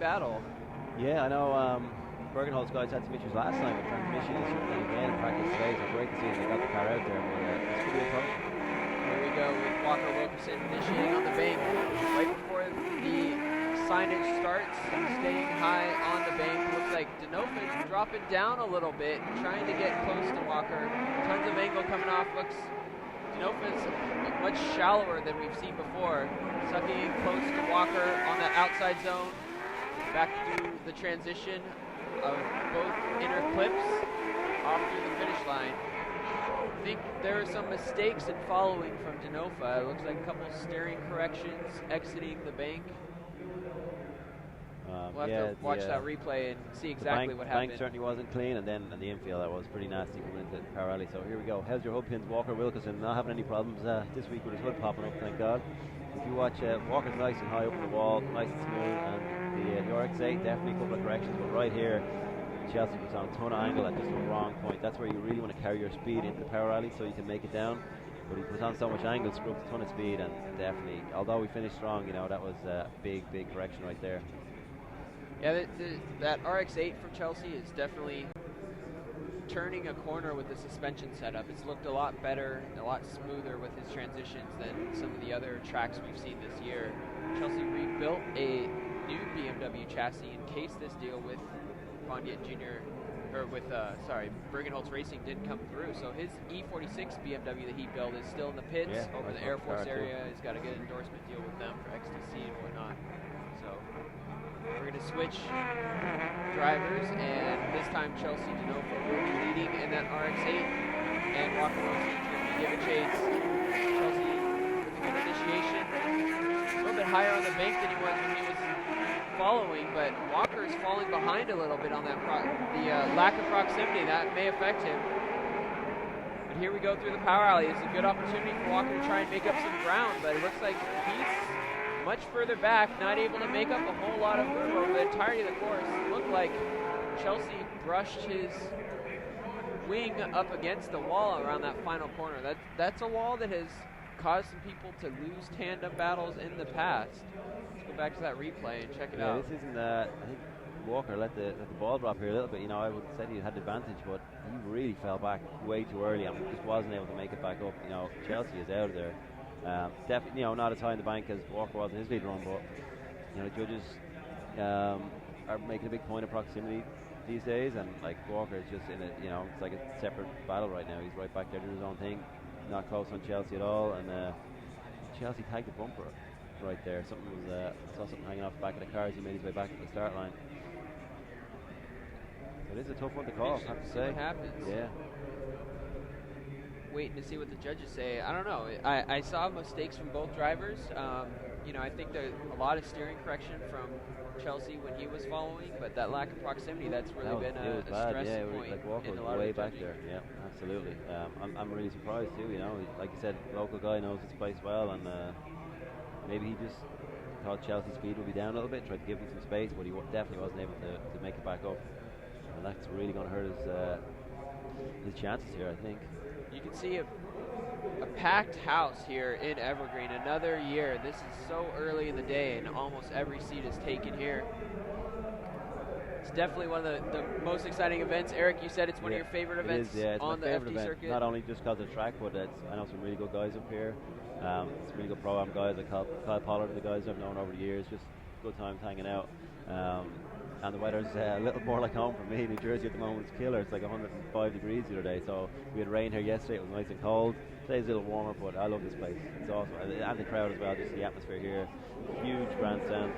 battle. Yeah, I know Bergenholtz guys had some issues last time with transmission and again in practice today, so great to see that they got the car out there, but this could be a tough. Here we go with Walker Wilkerson initiating on the bank right before the signage starts, staying high on the bank. Looks like Denofa is dropping down a little bit, trying to get close to Walker. Tons of angle coming off. Looks Denofa's much shallower than we've seen before. Sucking in close to Walker on that outside zone. Back through the transition of both inner clips off through the finish line. I think there are some mistakes in following from Denofa. It looks like a couple steering corrections exiting the bank. We'll have to watch that replay and see exactly what happened. The bank certainly wasn't clean, and then in the infield that was pretty nasty coming into the power rally. So here we go. How's your hood pins? Walker Wilkerson not having any problems this week with his hood popping up, thank God. If you watch, Walker's nice and high up in the wall, nice and smooth, and the RX-8 definitely a couple of corrections, but right here Chelsea puts on a ton of angle at just the wrong point. That's where you really want to carry your speed into the power rally so you can make it down. But he puts on so much angle, scrubs a ton of speed, and definitely, although we finished strong, you know, that was a big correction right there. Yeah, that RX-8 from Chelsea is definitely turning a corner with the suspension setup. It's looked a lot better, a lot smoother with his transitions than some of the other tracks we've seen this year. Chelsea rebuilt a new BMW chassis in case this deal with Bergenholtz Racing didn't come through. So his E46 BMW that he built is still in the pits over the Air Force area. He's got a good endorsement deal with them for XTC and whatnot. So we're going to switch drivers, and this time Chelsea Denofa will be leading in that RX-8, and Walker Wilson's going to give a chase. Chelsea with a good initiation, a little bit higher on the bank than he was when he was following, but Walker is falling behind a little bit on that lack of proximity. That may affect him. But here we go through the power alley. It's a good opportunity for Walker to try and make up some ground, but it looks like he's much further back, not able to make up a whole lot of room over the entirety of the course. It looked like Chelsea brushed his wing up against the wall around that final corner. That's a wall that has caused some people to lose tandem battles in the past. Let's go back to that replay and check it out. This isn't, I think Walker let the ball drop here a little bit. You know, I would say he had the advantage, but he really fell back way too early and just wasn't able to make it back up. You know, Chelsea is out of there. Definitely, you know, not as high in the bank as Walker was in his lead run, but you know, judges are making a big point of proximity these days, and like Walker is just in it. You know, it's like a separate battle right now. He's right back there doing his own thing, not close on Chelsea at all, and Chelsea tagged the bumper right there. Something was I saw something hanging off the back of the car as he made his way back to the start line. So it is a tough one to call, I have to say. What happens? Yeah. Waiting to see what the judges say. I don't know. I saw mistakes from both drivers. You know, I think there's a lot of steering correction from Chelsea when he was following, but that lack of proximity, that's really been a stress point like Walker in a was lot of way the back judging. there. Yeah, absolutely. I'm really surprised too. You know, like you said, local guy knows his place well, and maybe he just thought Chelsea's speed would be down a little bit, tried to give him some space, but he definitely wasn't able to make it back up, and that's really going to hurt his chances here, I think. You can see a packed house here in Evergreen. Another year. This is so early in the day, and almost every seat is taken here. It's definitely one of the most exciting events. Eric, you said it's one of your favorite events on the FD circuit. Not only just because of the track, but I know some really good guys up here. Some really good pro-am guys like Kyle Pollard, the guys I've known over the years. Just good times hanging out. And the weather's a little more like home for me. New Jersey at the moment is killer. It's like 105 degrees the other day. So we had rain here yesterday. It was nice and cold. Today's a little warmer, but I love this place. It's awesome. And the crowd as well, just the atmosphere here. Huge grandstand.